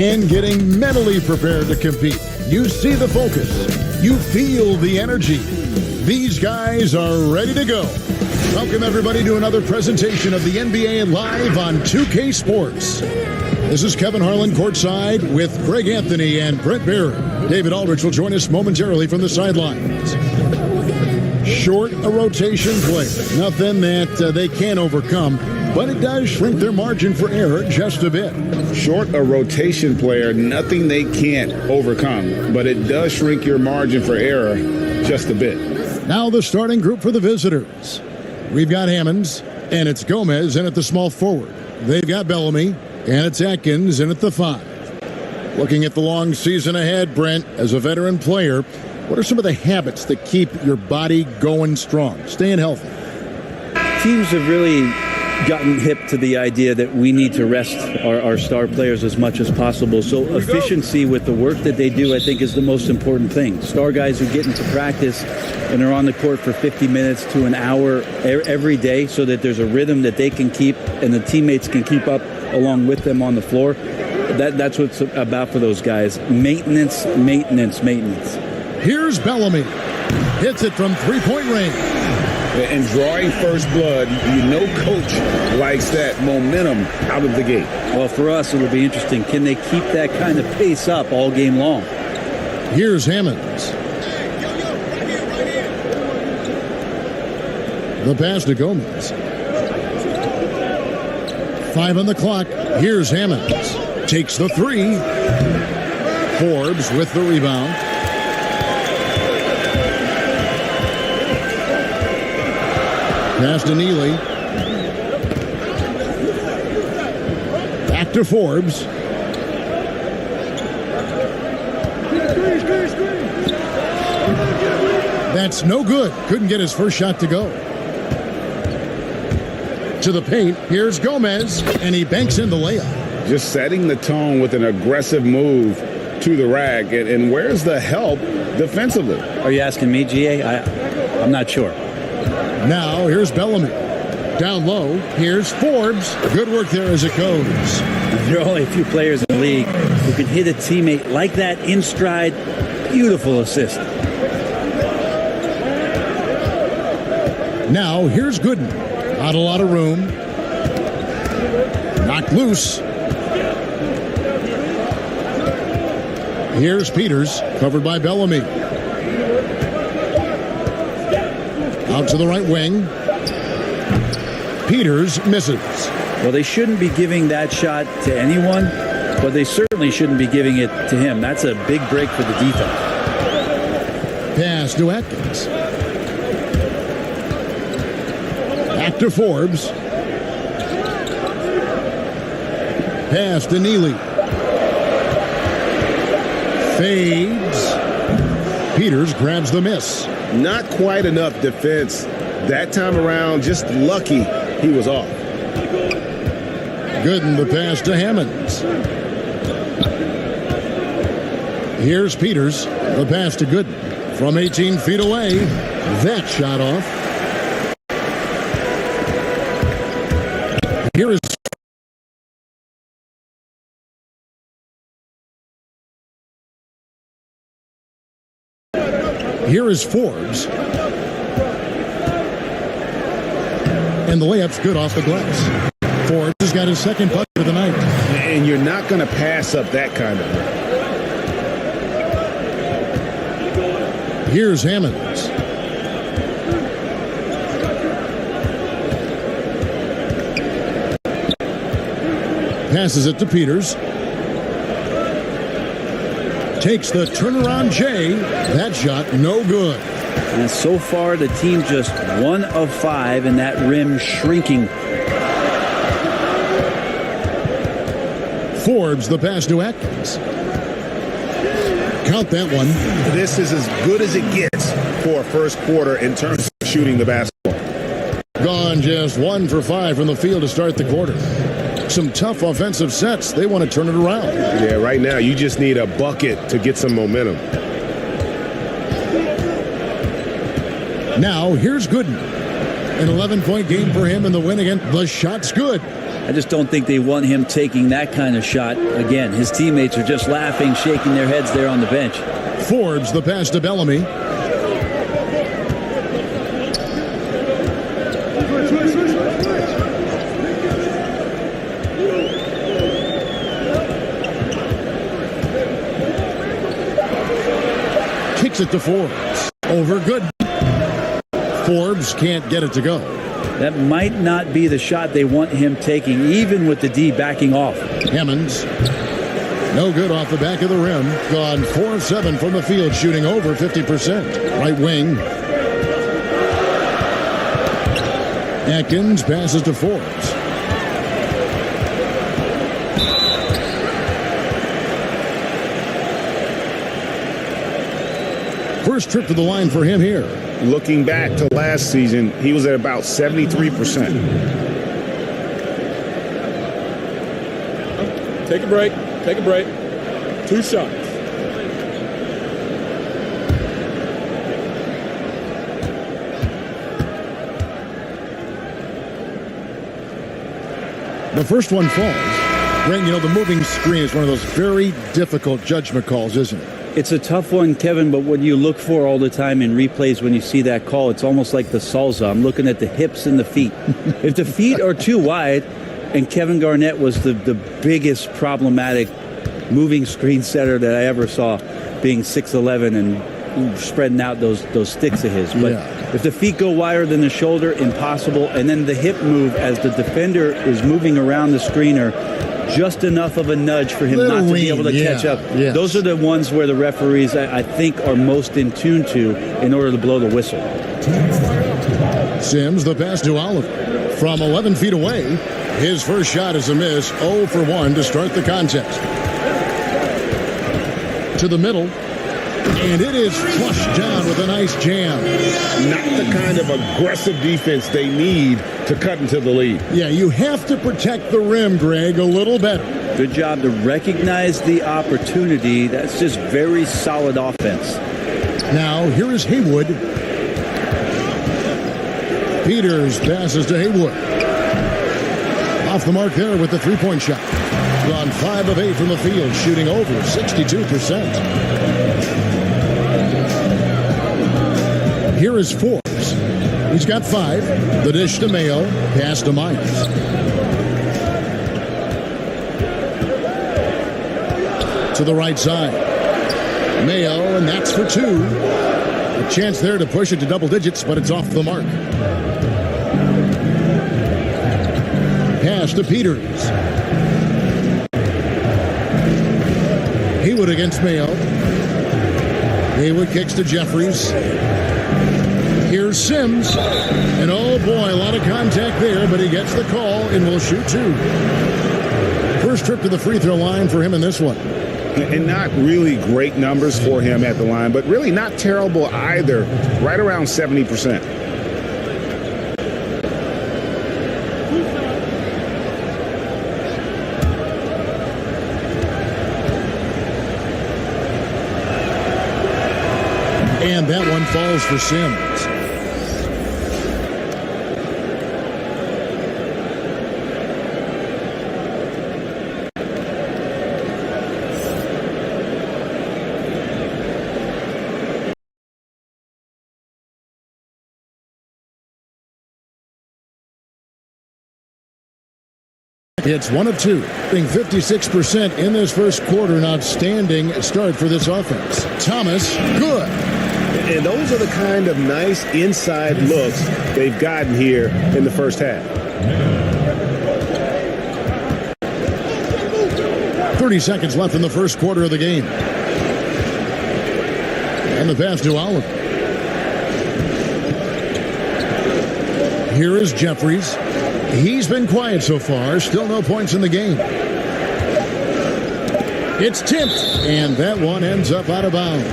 and getting mentally prepared to compete. You see the focus. You feel the energy. These guys are ready to go. Welcome, everybody, to another presentation of the NBA Live on 2K Sports. This is Kevin Harlan courtside with Greg Anthony and Brent Barry. David Aldrich will join us momentarily from the sidelines. Short a rotation play. Nothing that they can't overcome, but it does shrink their margin for error just a bit. Short a rotation player, nothing they can't overcome, but it does shrink your margin for error just a bit. Now the starting group for the visitors. We've got Hammonds, and it's Gomez in at the small forward. They've got Bellamy, and it's Atkins in at the 5. Looking at the long season ahead, Brent, as a veteran player, what are some of the habits that keep your body going strong, staying healthy? Teams have really gotten hip to the idea that we need to rest our star players as much as possible. So efficiency with the work that they do, I think, is the most important thing. Star guys who get into practice and are on the court for 50 minutes to an hour every day so that there's a rhythm that they can keep and the teammates can keep up along with them on the floor. That's what it's about for those guys. Maintenance, maintenance, maintenance. Here's Bellamy. Hits it from three-point range. And drawing first blood, you know coach likes that momentum out of the gate. Well, for us, it'll be interesting. Can they keep that kind of pace up all game long? Here's Hammonds. The pass to Gomez. 5 on the clock. Here's Hammonds. Takes the 3. Forbes with the rebound. Pass to Neely. Back to Forbes. That's no good. Couldn't get his first shot to go. To the paint. Here's Gomez, and he banks in the layup. Just setting the tone with an aggressive move to the rack. And where's the help defensively? Are you asking me, GA? I'm not sure. Now, here's Bellamy. Down low, here's Forbes. Good work there as it goes. There are only a few players in the league who can hit a teammate like that in stride. Beautiful assist. Now, here's Gooden. Not a lot of room. Knocked loose. Here's Peters, covered by Bellamy. Out to the right wing. Peters misses. Well, they shouldn't be giving that shot to anyone, but they certainly shouldn't be giving it to him. That's a big break for the defense. Pass to Atkins. Back to Forbes. Pass to Neely. Fades. Peters grabs the miss. Not quite enough defense that time around. Just lucky he was off. Gooden the pass to Hammonds. Here's Peters. The pass to Gooden. From 18 feet away. That shot off. Here is Forbes. And the layup's good off the glass. Forbes has got his second bucket of the night. And you're not going to pass up that kind of play. Here's Hammonds. Passes it to Peters. Takes the turnaround J. That shot no good. And so far, the team just 1 of 5, and that rim shrinking. Forbes the pass to Atkins. Count that one. This is as good as it gets for a first quarter in terms of shooting the basketball. Gone just 1 for 5 from the field to start the quarter. Some tough offensive sets. They want to turn it around. Yeah, right now you just need a bucket to get some momentum. Now here's Gooden. An 11-point game for him in the win again. The shot's good. I just don't think they want him taking that kind of shot again. His teammates are just laughing, shaking their heads there on the bench. Forbes, the pass to Bellamy. Kicks it to Forbes. Over good. Forbes can't get it to go. That might not be the shot they want him taking, even with the D backing off. Hammonds. No good off the back of the rim. Gone 4 of 7 from the field, shooting over 50%. Right wing. Atkins passes to Forbes. First trip to the line for him here. Looking back to last season, he was at about 73%. Take a break. Take a break. 2 shots. The first one falls. Greg, you know, the moving screen is one of those very difficult judgment calls, isn't it? It's a tough one, Kevin, but what you look for all the time in replays when you see that call, it's almost like the salsa. I'm looking at the hips and the feet. If the feet are too wide, and Kevin Garnett was the biggest problematic moving screen setter that I ever saw, being 6'11" and spreading out those sticks of his. But if the feet go wider than the shoulder, impossible. And then the hip move as the defender is moving around the screener, just enough of a nudge for him not to be able to catch up. Yes. Those are the ones where the referees, I think, are most in tune to in order to blow the whistle. Sims, the pass to Oliver. From 11 feet away, his first shot is a miss. 0 for 1 to start the contest. To the middle, and it is flushed down with a nice jam. Not the kind of aggressive defense they need to cut into the lead. Yeah, you have to protect the rim, Greg, a little better. Good job to recognize the opportunity. That's just very solid offense. Now, here is Haywood. Peters passes to Haywood. Off the mark there with the three-point shot. Gone 5 of 8 from the field, shooting over 62%. Here is Forbes. He's got 5. The dish to Mayo. Pass to Myers. To the right side. Mayo, and that's for 2. A chance there to push it to double digits, but it's off the mark. Pass to Peters. Haywood against Mayo. Haywood kicks to Jeffries. Here's Sims. And oh boy, a lot of contact there, but he gets the call and will shoot 2. First trip to the free throw line for him in this one. And not really great numbers for him at the line, but really not terrible either. Right around 70%. And that one falls for Sims. It's 1 of 2, being 56% in this first quarter. An outstanding start for this offense. Thomas, good. And those are the kind of nice inside looks they've gotten here in the first half. 30 seconds left in the first quarter of the game. And the pass to Oliver. Here is Jeffries. He's been quiet so far. Still no points in the game. It's tipped, and that one ends up out of bounds.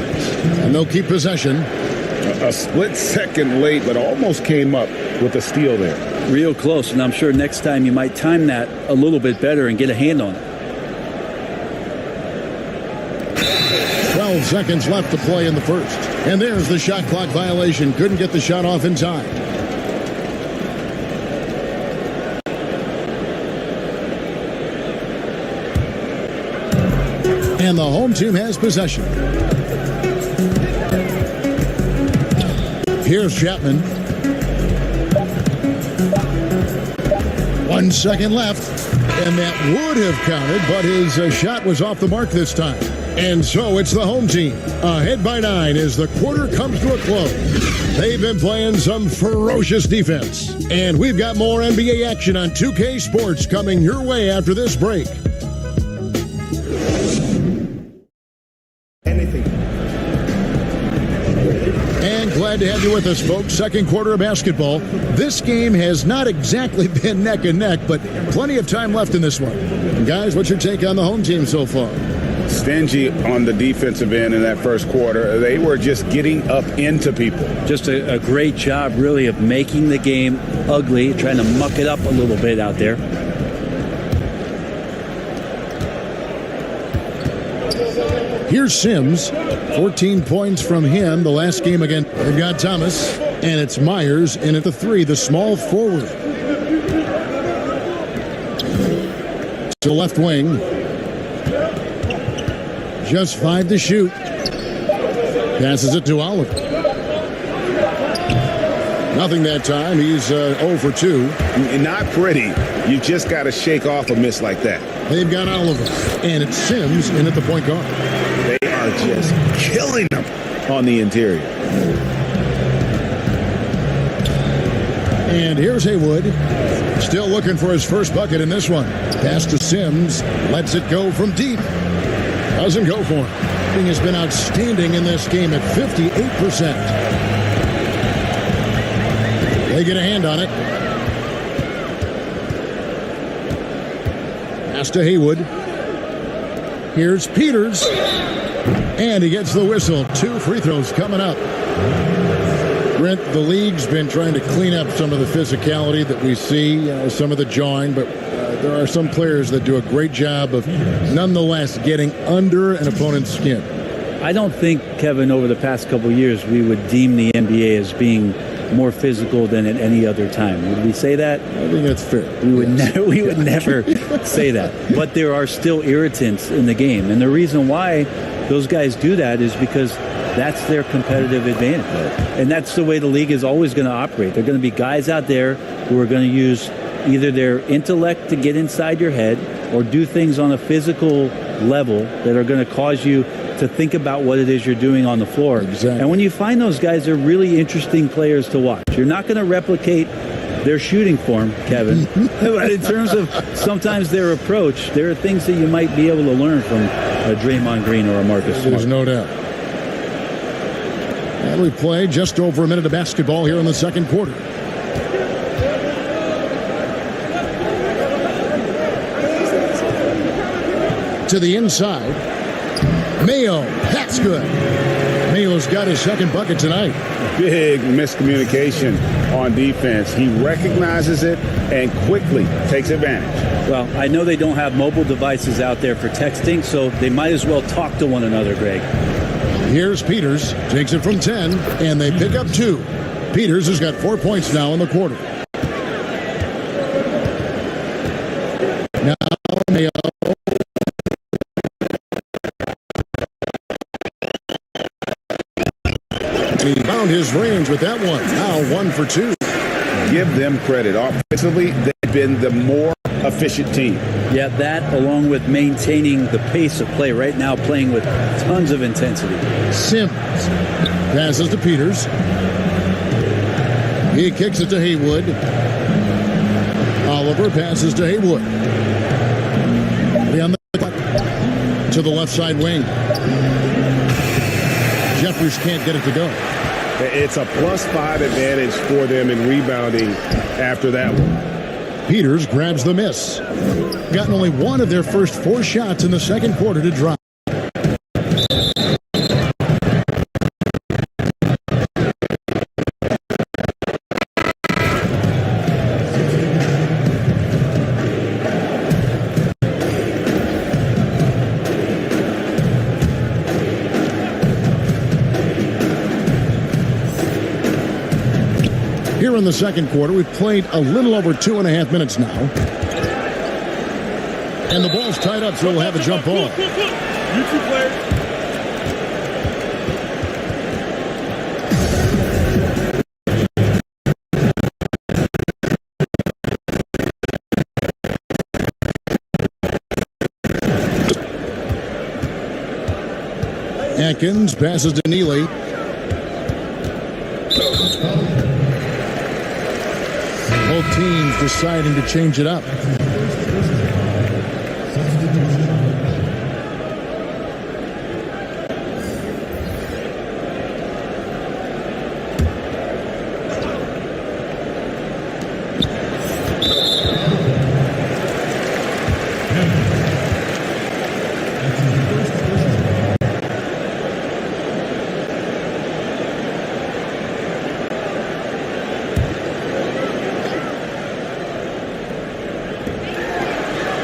And they'll keep possession. A split second late, but almost came up with a steal there. Real close, and I'm sure next time you might time that a little bit better and get a hand on it. 12 seconds left to play in the first. And there's the shot clock violation. Couldn't get the shot off in time. And the home team has possession. Here's Chapman. 1 second left. And that would have counted, but his shot was off the mark this time. And so it's the home team ahead by 9 as the quarter comes to a close. They've been playing some ferocious defense. And we've got more NBA action on 2K Sports coming your way after this break. And glad to have you with us, folks. Second quarter of basketball. This game has not exactly been neck and neck, but plenty of time left in this one. And guys, what's your take on the home team so far? Stingy on the defensive end in that first quarter. They were just getting up into people. Just a great job, really, of making the game ugly, trying to muck it up a little bit out there. Here's Sims. 14 points from him the last game again. They've got Thomas, and it's Myers in at the 3, the small forward. To left wing. Just 5 to shoot. Passes it to Oliver. Nothing that time. He's 0 for 2. Not pretty. You just got to shake off a miss like that. They've got Oliver. And it's Sims in at the point guard. They are just killing them on the interior. And here's Haywood. Still looking for his first bucket in this one. Pass to Sims. Lets it go from deep. Doesn't go for him. He has been outstanding in this game at 58%. They get a hand on it. Pass to Haywood. Here's Peters. And he gets the whistle. 2 free throws coming up. Brent, the league's been trying to clean up some of the physicality that we see, some of the jawing, but there are some players that do a great job of nonetheless getting under an opponent's skin. I don't think, Kevin, over the past couple of years, we would deem the NBA as being more physical than at any other time. Would we say that? I think that's fair. We would never say that. But there are still irritants in the game. And the reason why those guys do that is because that's their competitive advantage. And that's the way the league is always going to operate. There are going to be guys out there who are going to use either their intellect to get inside your head or do things on a physical level that are going to cause you to think about what it is you're doing on the floor. Exactly. And when you find those guys, they're really interesting players to watch. You're not going to replicate their shooting form, Kevin. But in terms of sometimes their approach, there are things that you might be able to learn from a Draymond Green or a Marcus Smart. There's no doubt. And we played just over a minute of basketball here in the second quarter. To the inside. Mayo. That's good. Mayo's got his second bucket tonight. Big miscommunication on defense. He recognizes it and quickly takes advantage. Well, I know they don't have mobile devices out there for texting, so they might as well talk to one another, Greg. Here's Peters. Takes it from 10, and they pick up 2. Peters has got 4 points now in the quarter. Now Mayo. He found his range with that one. Now 1 for 2. Give them credit. Offensively, they've been the more efficient team. Yeah, that along with maintaining the pace of play right now, playing with tons of intensity. Sims passes to Peters. He kicks it to Haywood. Oliver passes to Haywood. On the to the left side wing. Jeffers can't get it to go. It's a +5 advantage for them in rebounding after that one. Peters grabs the miss. Gotten only one of their first 4 shots in the second quarter to drop. Here in the second quarter, we've played a little over 2.5 minutes now. And the ball's tied up, so we'll have a jump ball. You two players. Atkins passes to Neely. Both teams deciding to change it up.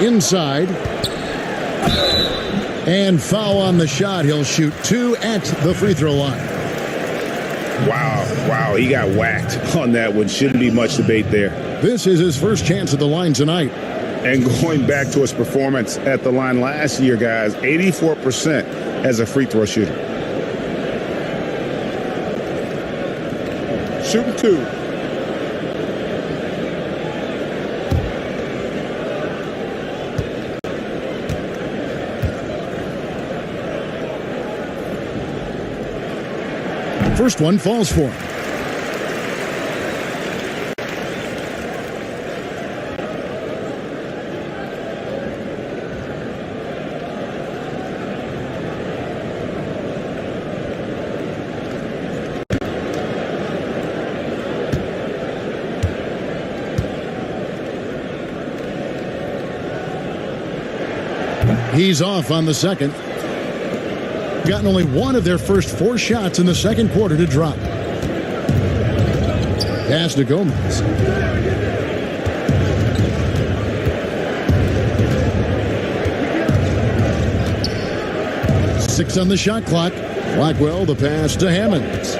Inside. And foul on the shot. He'll shoot 2 at the free throw line. Wow, he got whacked on that one. Shouldn't be much debate there. This is his first chance at the line tonight. And going back to his performance at the line last year, guys, 84% as a free throw shooter. Shooting 2. First one falls for him. He's off on the second. Gotten only one of their first 4 shots in the second quarter to drop. Pass to Gomez. Six on the shot clock. Blackwell the pass to Hammonds.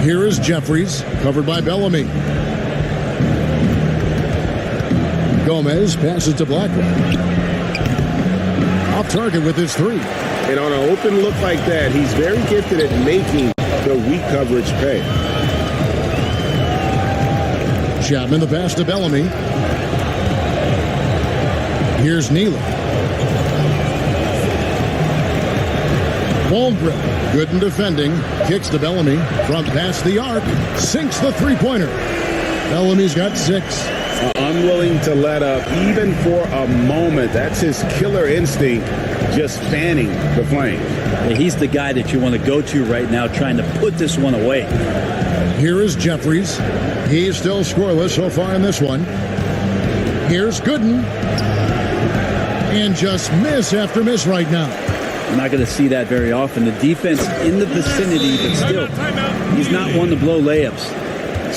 Here is Jeffries, covered by Bellamy. Gomez passes to Blackwell. Off target with his 3. And on an open look like that, he's very gifted at making the weak coverage pay. Chapman the pass to Bellamy. Here's Neely. Waldrop, good in defending, kicks to Bellamy, front past the arc, sinks the three-pointer. Bellamy's got 6. Unwilling to let up, even for a moment. That's his killer instinct, just fanning the flame. Yeah, he's the guy that you want to go to right now, trying to put this one away. Here is Jeffries. He's still scoreless so far in this one. Here's Gooden. And just miss after miss right now. We're not going to see that very often. The defense in the vicinity, but still, he's not one to blow layups.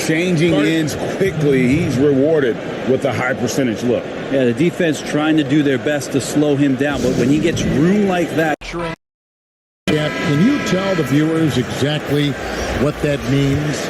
Changing ends quickly. He's rewarded with a high percentage look. Yeah, the defense trying to do their best to slow him down, but when he gets room like that. Yeah, can you tell the viewers exactly what that means?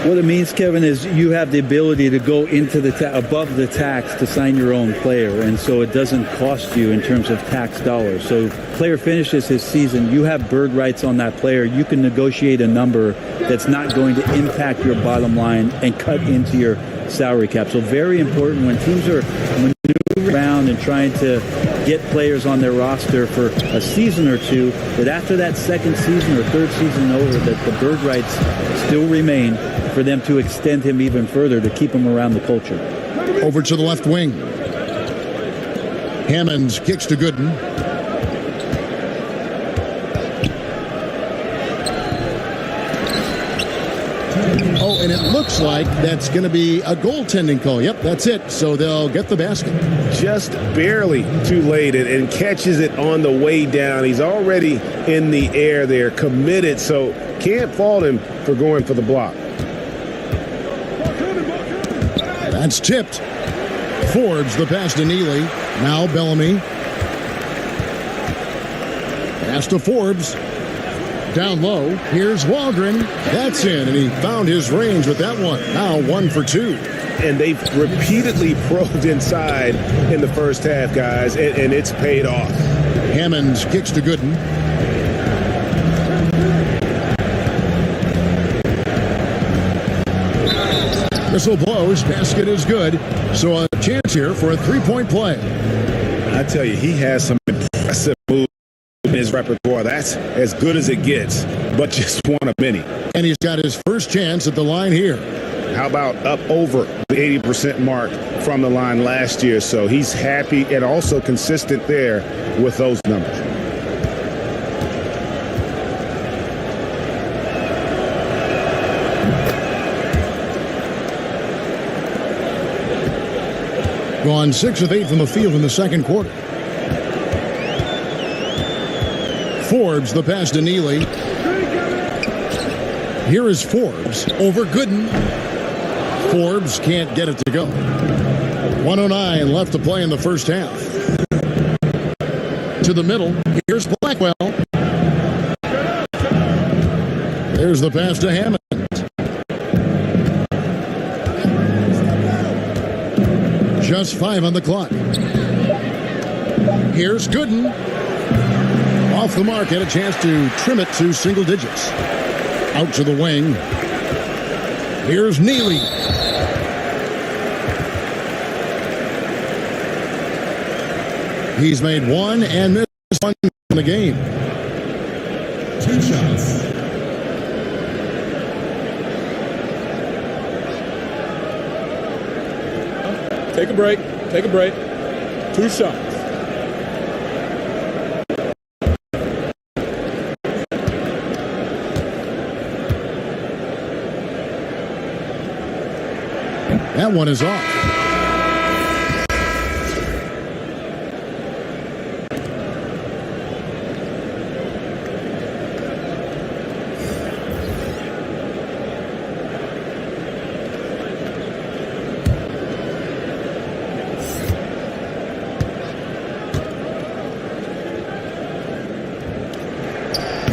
What it means, Kevin, is you have the ability to go into the above the tax to sign your own player, and so it doesn't cost you in terms of tax dollars. So player finishes his season, you have bird rights on that player. You can negotiate a number that's not going to impact your bottom line and cut into your salary cap. So very important when teams are maneuvering around and trying to get players on their roster for a season or two, that after that second season or third season over, that the bird rights still remain for them to extend him even further to keep him around the culture. Over to the left wing. Hammonds kicks to Gooden. Oh, and it looks like that's going to be a goaltending call. Yep, that's it. So they'll get the basket. Just barely too late and catches it on the way down. He's already in the air there, committed, so can't fault him for going for the block. That's tipped. Forbes the pass to Neely. Now Bellamy. Pass to Forbes. Down low. Here's Walgren. That's in, and he found his range with that one. Now 1 for 2. And they've repeatedly probed inside in the first half, guys, and it's paid off. Hammonds kicks to Gooden. Whistle blows. Basket is good. So a chance here for a three-point play. I tell you, he has some impressive moves in his repertoire. That's as good as it gets, but just one of many. And he's got his first chance at the line here. How about up over the 80% mark from the line last year? So he's happy and also consistent there with those numbers. Gone 6 of 8 from the field in the second quarter. Forbes, the pass to Neely. Here is Forbes over Gooden. Forbes can't get it to go. 1:09 left to play in the first half. To the middle. Here's Blackwell. There's the pass to Hammond. Just 5 on the clock. Here's Gooden. Off the mark, had a chance to trim it to single digits. Out to the wing. Here's Neely. He's made one and missed one in the game. 2 shots. Take a break. Take a break. 2 shots. That one is off.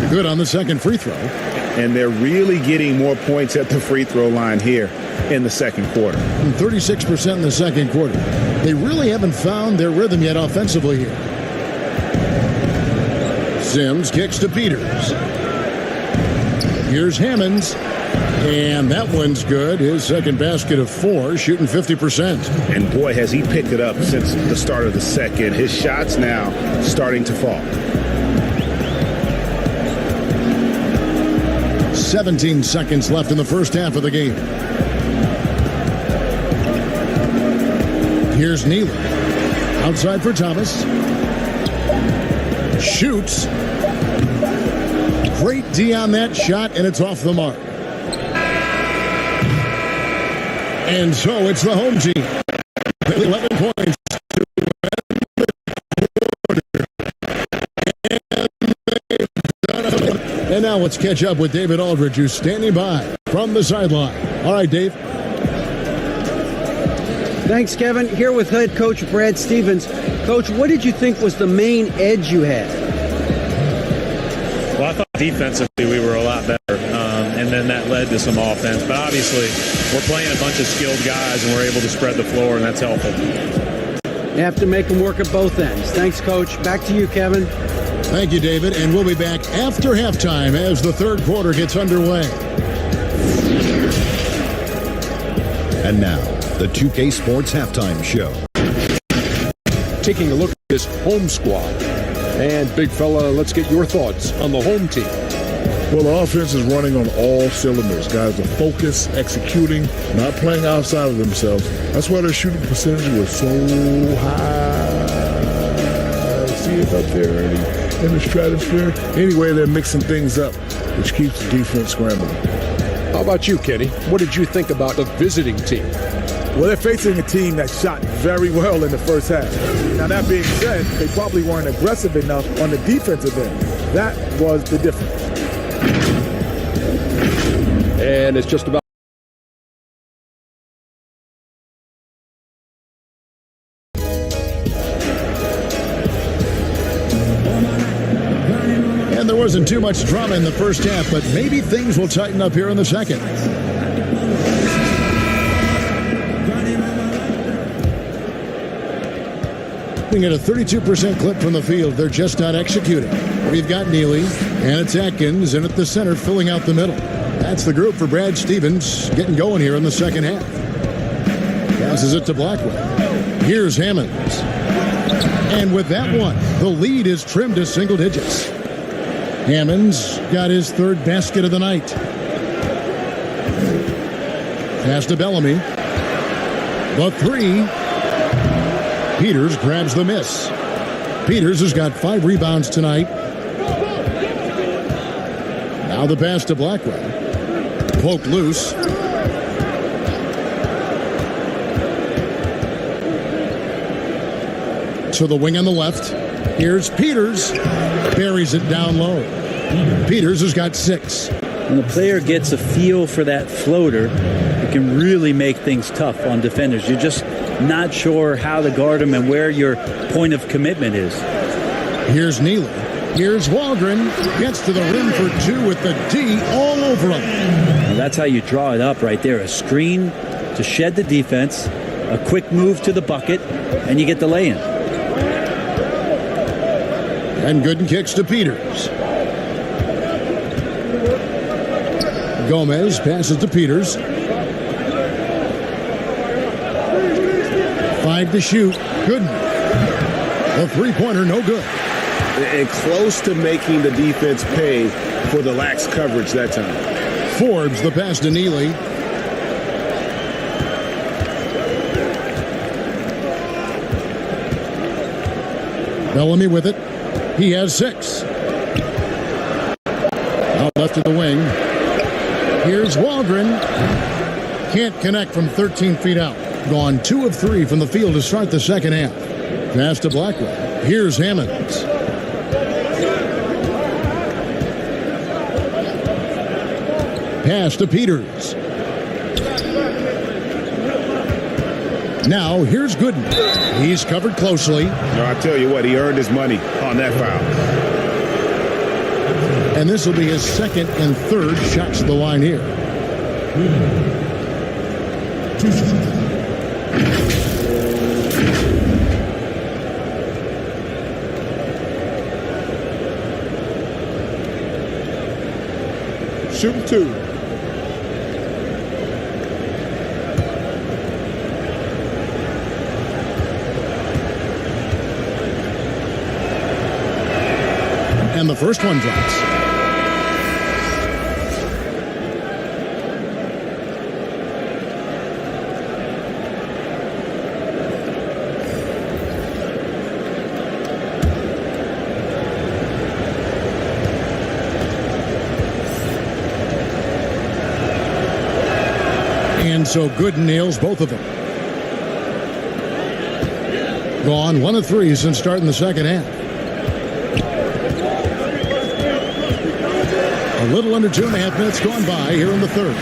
Good on the second free throw. And they're really getting more points at the free throw line here in the second quarter. 36% in the second quarter. They really haven't found their rhythm yet offensively here. Sims kicks to Peters. Here's Hammonds. And that one's good. His second basket of 4, shooting 50%. And boy, has he picked it up since the start of the second. His shots now starting to fall. 17 seconds left in the first half of the game. Here's Neely. Outside for Thomas. Shoots. Great D on that shot, and it's off the mark. And so it's the home team. 11 points to end the quarter. And now let's catch up with David Aldridge, who's standing by from the sideline. All right, Dave. Thanks, Kevin. Here with head coach Brad Stevens. Coach, what did you think was the main edge you had? Well, I thought defensively we were a lot better, and then that led to some offense. But obviously, we're playing a bunch of skilled guys, and we're able to spread the floor, and that's helpful. You have to make them work at both ends. Thanks, Coach. Back to you, Kevin. Thank you, David. And we'll be back after halftime as the third quarter gets underway. And now, the 2K Sports Halftime Show. Taking a look at this home squad. And, big fella, let's get your thoughts on the home team. Well, the offense is running on all cylinders. Guys are focused, executing, not playing outside of themselves. That's why their shooting percentage was so high. See it up there, Ernie, in the stratosphere. Anyway, they're mixing things up, which keeps the defense scrambling. How about you, Kenny? What did you think about the visiting team? Well, they're facing a team that shot very well in the first half. Now, that being said, they probably weren't aggressive enough on the defensive end. That was the difference. And it's just about wasn't too much drama in the first half, but maybe things will tighten up here in the second. At a 32% clip from the field, they're just not executing. We've got Neely, and it's Atkins, and at the center, filling out the middle. That's the group for Brad Stevens, getting going here in the second half. Passes it to Blackwell. Here's Hammonds. And with that one, the lead is trimmed to single digits. Hammonds got his third basket of the night. Pass to Bellamy. The three. Peters grabs the miss. Peters has got 5 rebounds tonight. Now the pass to Blackwell. Poked loose. To the wing on the left. Here's Peters. Buries it down low. Peters has got 6. When the player gets a feel for that floater, it can really make things tough on defenders. You're just not sure how to guard them and where your point of commitment is. Here's Neely. Here's Walgren. Gets to the rim for 2 with the D all over him. Well, that's how you draw it up right there. A screen to shed the defense, a quick move to the bucket, and you get the lay-in. And Gooden kicks to Peters. Gomez passes to Peters. 5 to shoot. Gooden. The three-pointer, no good. And close to making the defense pay for the lax coverage that time. Forbes, the pass to Neely. Bellamy with it. He has 6. Out left to the wing. Here's Walgren. Can't connect from 13 feet out. Gone 2 of 3 from the field to start the second half. Pass to Blackwell. Here's Hammonds. Pass to Peters. Now here's Gooden. He's covered closely. No, I tell you what, he earned his money on that foul. And this will be his second and third shots at the line here. Shooting 2. And the first one drops. And so Gooden nails both of them. Gone 1 of 3 since starting the second half. A little under 2.5 minutes gone by here in the third.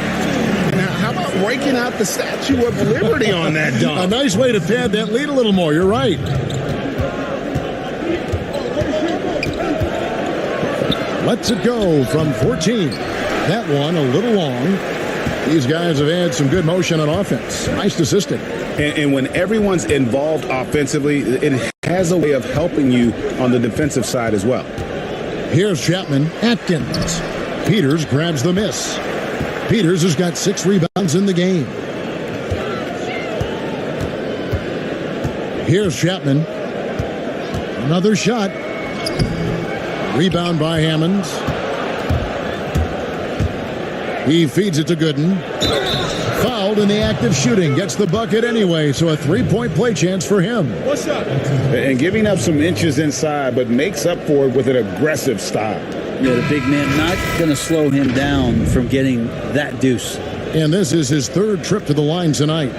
Now, how about breaking out the Statue of Liberty on that dunk? A nice way to pad that lead a little more. You're right. Lets it go from 14. That one a little long. These guys have had some good motion on offense. Nice assisting. And when everyone's involved offensively, it has a way of helping you on the defensive side as well. Here's Chapman. Atkins. Peters grabs the miss. Peters has got 6 rebounds in the game. Here's Chapman. Another shot. Rebound by Hammonds. He feeds it to Gooden. Fouled in the act of shooting. Gets the bucket anyway, so a 3-point play chance for him. What's up? And giving up some inches inside, but makes up for it with an aggressive style. Yeah, the big man not going to slow him down from getting that deuce. And this is his third trip to the line tonight.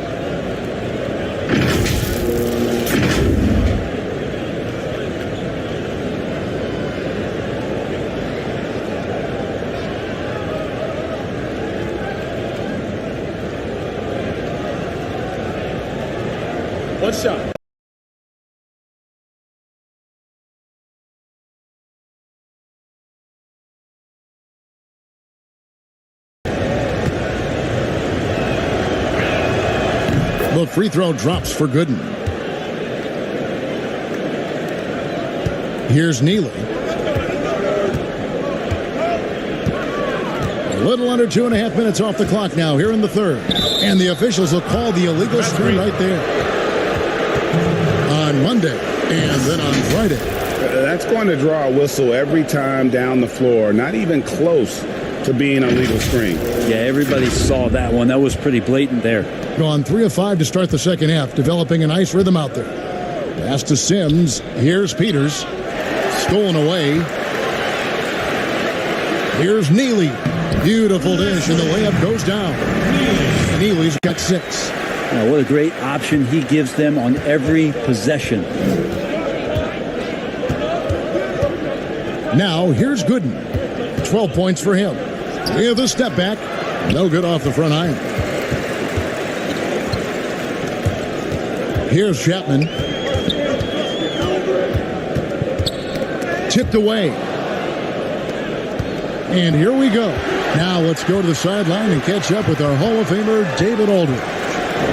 One shot. The free throw drops for Gooden. Here's Neely. A little under 2.5 minutes off the clock now here in the third. And the officials will call the illegal screen right there. On Monday and then on Friday. That's going to draw a whistle every time down the floor. Not even close to being a legal screen. Yeah, everybody saw that one. That was pretty blatant there. Gone 3 of 5 to start the second half, developing a nice rhythm out there. Pass to Sims. Here's Peters. Stolen away. Here's Neely. Beautiful dish, and the layup goes down. Neely's got 6. Oh, what a great option he gives them on every possession. Now, here's Gooden. 12 points for him. With a step back. No good off the front iron. Here's Chapman. Tipped away. And here we go. Now let's go to the sideline and catch up with our Hall of Famer, David Aldridge.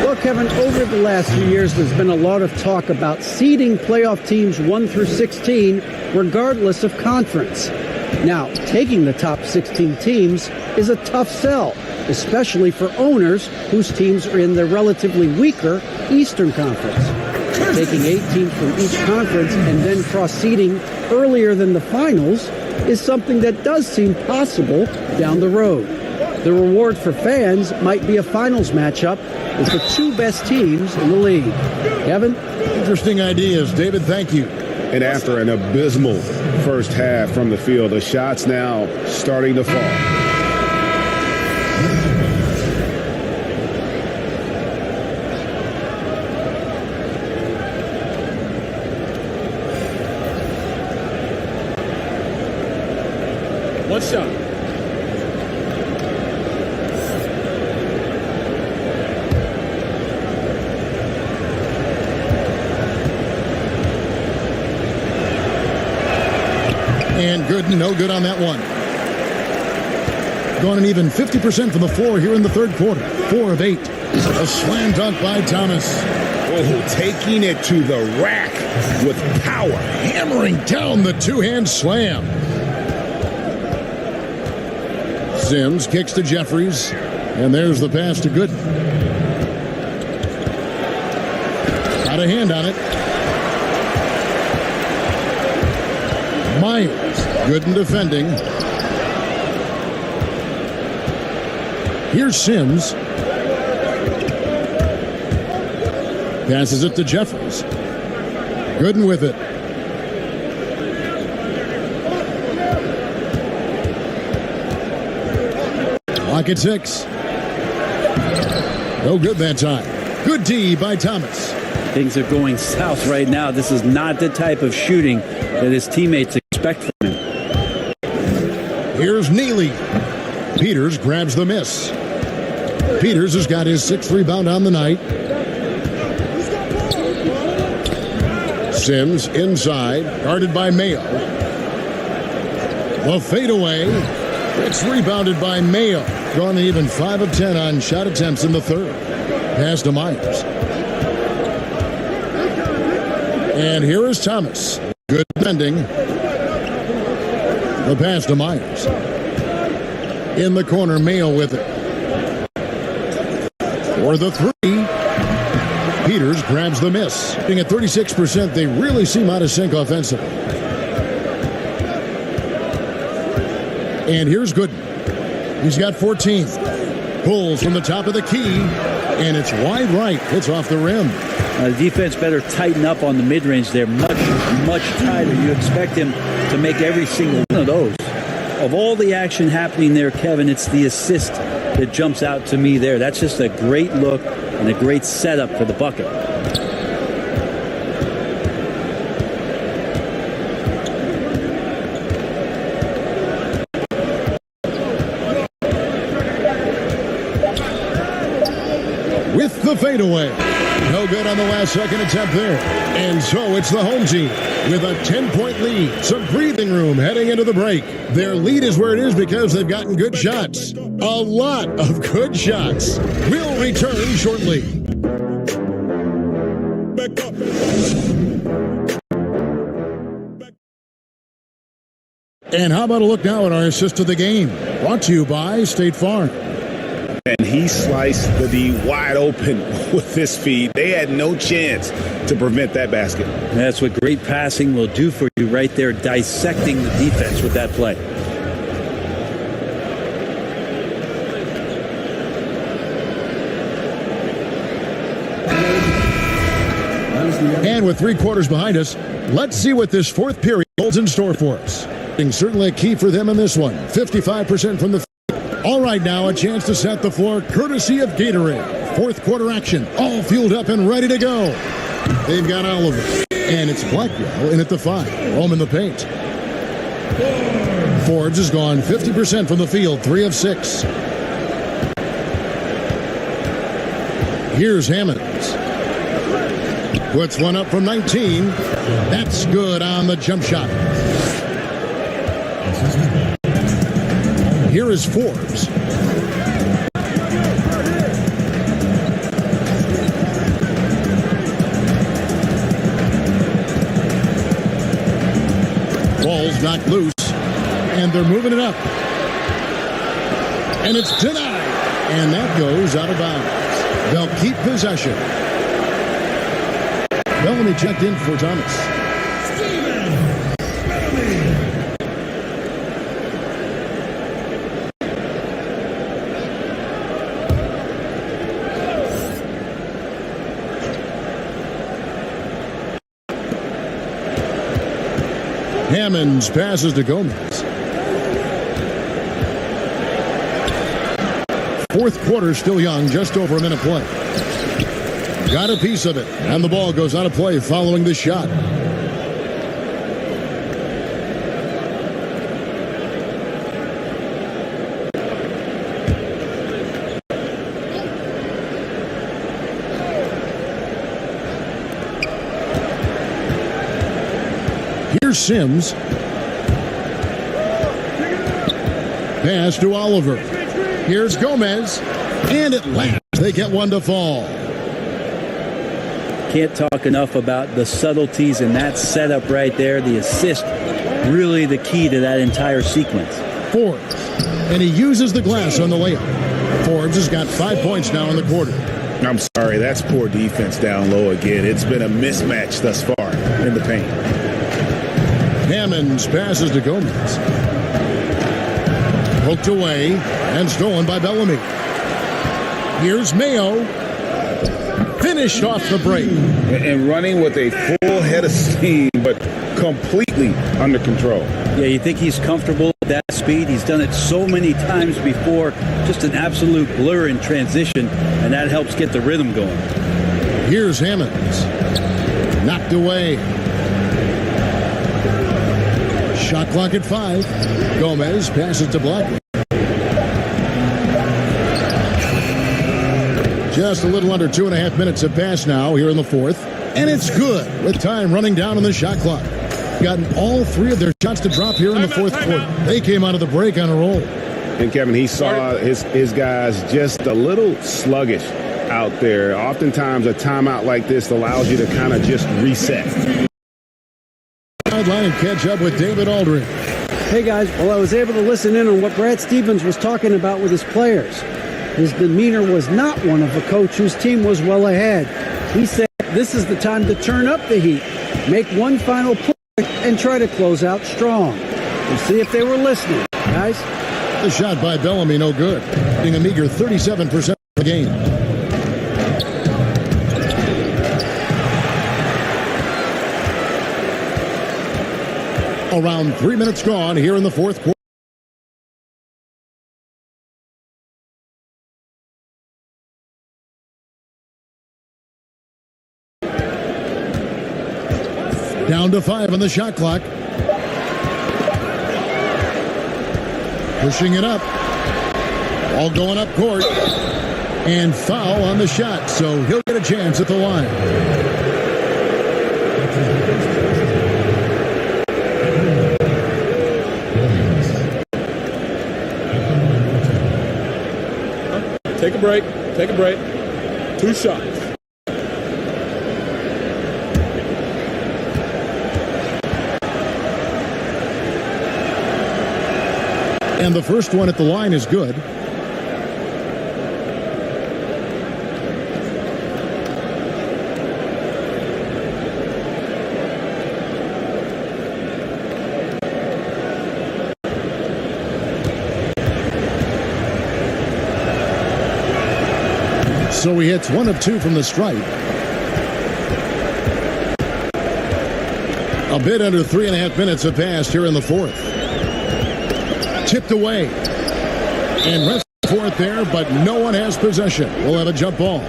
Well, Kevin, over the last few years, there's been a lot of talk about seeding playoff teams 1 through 16, regardless of conference. Now, taking the top 16 teams is a tough sell, especially for owners whose teams are in the relatively weaker Eastern Conference. Taking 8 teams from each conference and then cross-seeding earlier than the finals is something that does seem possible down the road. The reward for fans might be a finals matchup with the 2 best teams in the league. Kevin? Interesting ideas. David, thank you. And after an abysmal first half from the field, the shots now starting to fall. One shot. And Gooden, no good on that one. Gone an even 50% from the floor here in the third quarter. 4 of 8. A slam dunk by Thomas. Oh, taking it to the rack with power. Hammering down the two-hand slam. Sims kicks to Jeffries. And there's the pass to Gooden. Got a hand on it. Myers. Gooden defending. Here's Sims. Passes it to Jeffries. Gooden with it. Clock at 6. No good that time. Good D by Thomas. Things are going south right now. This is not the type of shooting that his teammates expect from him. Here's Neely. Peters grabs the miss. Peters has got his 6th rebound on the night. Sims inside, guarded by Mayo. The fadeaway. It's rebounded by Mayo. Gone even 5 of 10 on shot attempts in the third. Pass to Myers. And here is Thomas. Good defending. The pass to Myers. In the corner, Mayo with it. For the 3. Peters grabs the miss. Being at 36%, they really seem out of sync offensively. And here's Gooden. He's got 14. Pulls from the top of the key, and it's wide right. It's off the rim. The defense better tighten up on the mid-range there. Much tighter. You expect him to make every single one of those. Of all the action happening there, Kevin, it's the assist that jumps out to me there. That's just a great look and a great setup for the bucket. With the fadeaway. No good on the last second attempt there. And so it's the home team with a 10-point lead. Some breathing room heading into the break. Their lead is where it is because they've gotten good shots. A lot of good shots. We'll return shortly. And how about a look now at our assist of the game? Brought to you by State Farm. And he sliced the D wide open with his feet. They had no chance to prevent that basket. That's what great passing will do for you right there, dissecting the defense with that play. And with 3 quarters behind us, let's see what this fourth period holds in store for us. Certainly a key for them in this one. 55% from the field. All right, now a chance to set the floor courtesy of Gatorade. Fourth quarter action, all fueled up and ready to go. They've got Oliver, and it's Blackwell in at the 5. Rome in the paint. Forbes has gone 50% from the field, 3 of 6. Here's Hammonds. Puts one up from 19. That's good on the jump shot. Here is Forbes. Ball's knocked loose, and they're moving it up. And it's denied. And that goes out of bounds. They'll keep possession. Bellamy checked in for Thomas. Hammonds passes to Gomez. Fourth quarter still young, just over a minute play. Got a piece of it, and the ball goes out of play following the shot. Here's Sims. Pass to Oliver. Here's Gomez. And at last, they get one to fall. Can't talk enough about the subtleties in that setup right there. The assist, really the key to that entire sequence. Forbes. And he uses the glass on the layup. Forbes has got 5 points now in the quarter. I'm sorry, that's poor defense down low again. It's been a mismatch thus far in the paint. Hammonds passes to Gomez. Poked away and stolen by Bellamy. Here's Mayo. Finished off the break. And running with a full head of steam, but completely under control. Yeah, you think he's comfortable at that speed. He's done it so many times before. Just an absolute blur in transition, and that helps get the rhythm going. Here's Hammonds. Knocked away. Shot clock at 5. Gomez passes to Blackwell. Just a little under 2.5 minutes have passed now here in the fourth. And it's good with time running down on the shot clock. Gotten all 3 of their shots to drop here in the fourth quarter. They came out of the break on a roll. And Kevin, he saw his guys just a little sluggish out there. Oftentimes a timeout like this allows you to kind of just reset. Sideline and catch up with David Aldridge. Hey guys, well, I was able to listen in on what Brad Stevens was talking about with his players. His demeanor was not one of a coach whose team was well ahead. He said this is the time to turn up the heat, make one final push, and try to close out strong. We'll see if they were listening, guys. The shot by Bellamy, no good. Being a meager 37% of the game. Around 3 minutes gone here in the fourth quarter. Down to 5 on the shot clock. Pushing it up. All going up court. And foul on the shot, so he'll get a chance at the line. Take a break. Take a break. 2 shots. And the first one at the line is good. So he hits 1 of 2 from the stripe. A bit under 3.5 minutes have passed here in the fourth. Tipped away. And rest for it there, but no one has possession. We'll have a jump ball.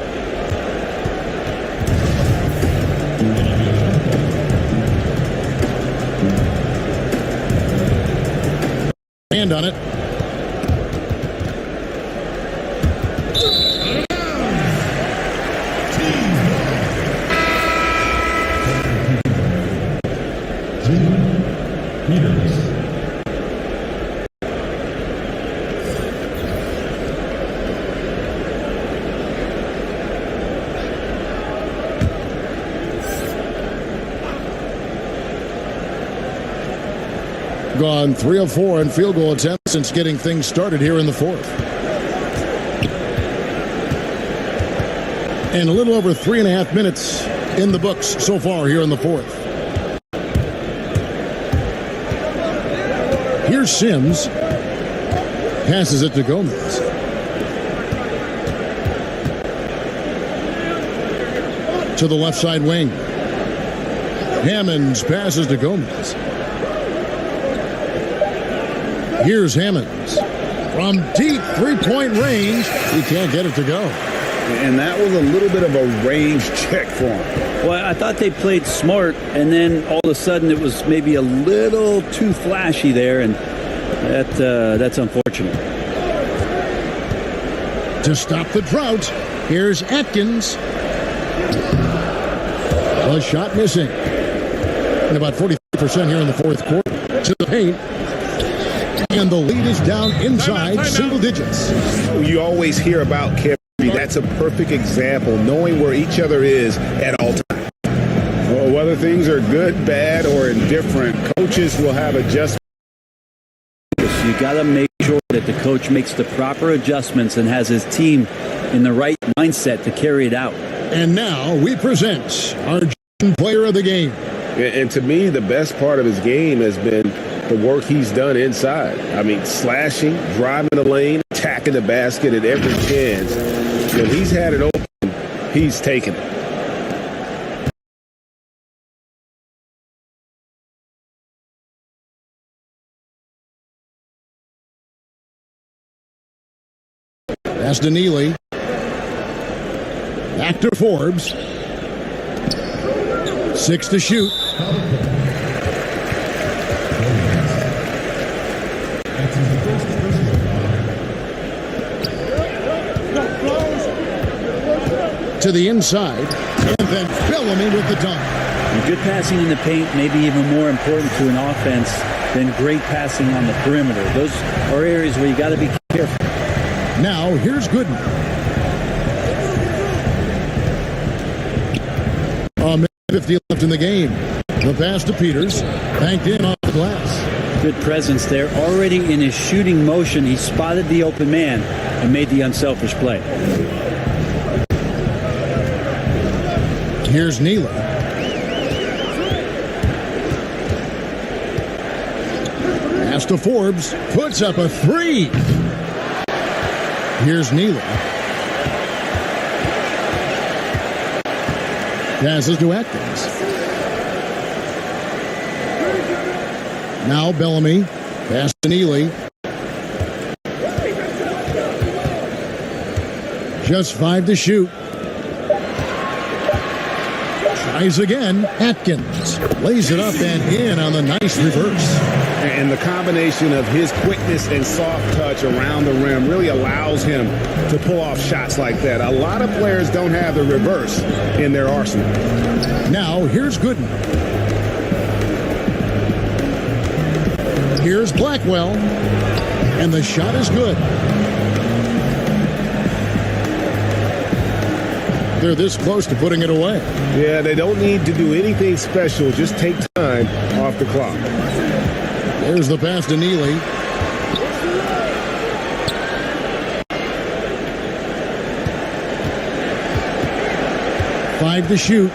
Hand on it. Gone 3 of 4 in field goal attempts since getting things started here in the fourth. And a little over 3.5 minutes in the books so far here in the fourth. Here's Sims. Passes it to Gomez. To the left side wing. Hammonds passes to Gomez. Here's Hammonds. From deep three-point range, he can't get it to go. And that was a little bit of a range check for him. Well, I thought they played smart, and then all of a sudden it was maybe a little too flashy there, and that's unfortunate. To stop the drought, here's Atkins. A shot missing. And about 43% here in the fourth quarter. To the paint. And the lead is down inside single digits. You always hear about chemistry. That's a perfect example, knowing where each other is at all times. Well, whether things are good, bad, or indifferent, coaches will have adjustments. You got to make sure that the coach makes the proper adjustments and has his team in the right mindset to carry it out. And now we present our player of the game. And to me, the best part of his game has been the work he's done inside. I mean, slashing, driving the lane, attacking the basket at every chance. When he's had it open, he's taken it. Pass to Neely. Back to Forbes. 6 to shoot. To the inside, and then Bellamy with the dunk. And good passing in the paint may be even more important to an offense than great passing on the perimeter. Those are areas where you got to be careful. Now, here's Gooden. A minute 50 left in the game. The pass to Peters, banked in off the glass. Good presence there. Already in his shooting motion, he spotted the open man and made the unselfish play. Here's Neely. Pass to Forbes. Puts up a 3. Here's Neely. Passes to Atkins. Now Bellamy. Pass to Neely. Just 5 to shoot. Tries again. Atkins lays it up and in on the nice reverse. And the combination of his quickness and soft touch around the rim really allows him to pull off shots like that. A lot of players don't have the reverse in their arsenal. Now here's Gooden. Here's Blackwell. And the shot is good. They're this close to putting it away. Yeah, they don't need to do anything special. Just take time off the clock. There's the pass to Neely. 5 to shoot.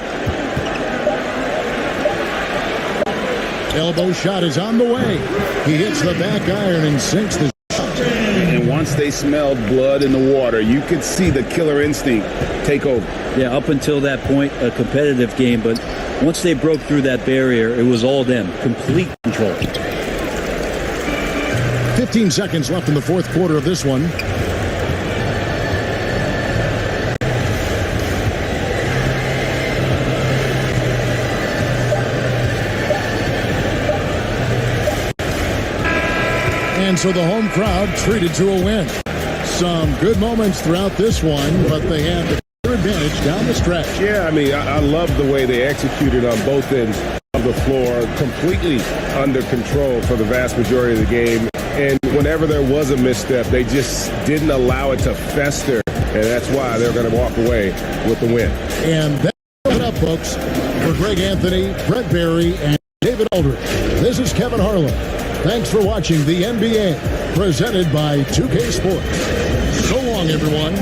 Elbow shot is on the way. He hits the back iron and sinks the shot. And once they smelled blood in the water, you could see the killer instinct take over. Yeah, up until that point, a competitive game, but once they broke through that barrier, it was all them. Complete control. 15 seconds left in the fourth quarter of this one. And so the home crowd treated to a win. Some good moments throughout this one, but they had the clear advantage down the stretch. Yeah, I mean, I love the way they executed on both ends of the floor, completely under control for the vast majority of the game. And whenever there was a misstep, they just didn't allow it to fester. And that's why they're going to walk away with the win. And that's it up, folks. For Greg Anthony, Brett Barry, and David Aldridge, this is Kevin Harlan. Thanks for watching the NBA, presented by 2K Sports. So long, everyone.